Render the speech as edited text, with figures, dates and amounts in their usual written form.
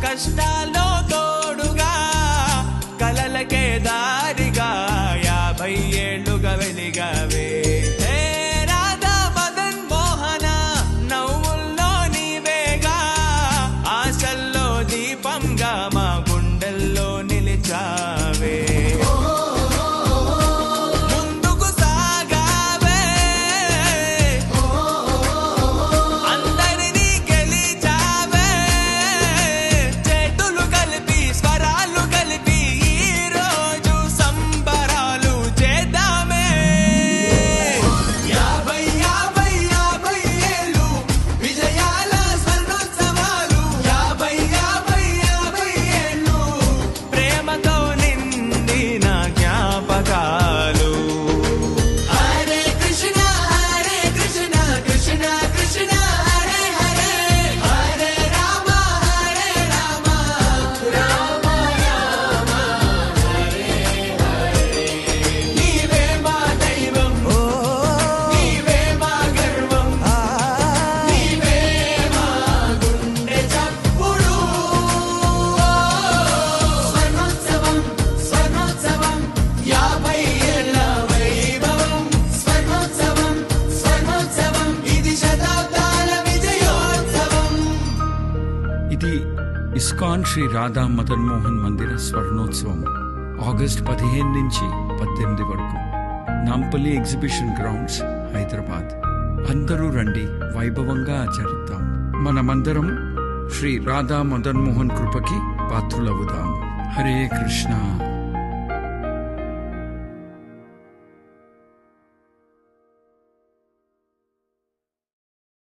కష్టాల్లో తోడుగా కలలకే దారిగా 50 ఏళ్లుగా వెలిగావే రాధా మదన్ మోహన నవ్వుల్లో నీవేగా ఆశల్లో దీపంగా మా గుండెల్లో నిలిచావే ఇది ఇస్కాన్ శ్రీ రాధా మదన్ మోహన్ మందిర స్వర్ణోత్సవం ఆగస్టు 15 నుంచి 18 వరకు నాంపల్లి ఎగ్జిబిషన్ గ్రౌండ్స్ హైదరాబాద్. అందరూ రండి, వైభవంగా ఆచరిద్దాం. మనమందరం శ్రీ రాధా మదన్ మోహన్ కృపకి పాత్రులవుదాం. హరే కృష్ణ.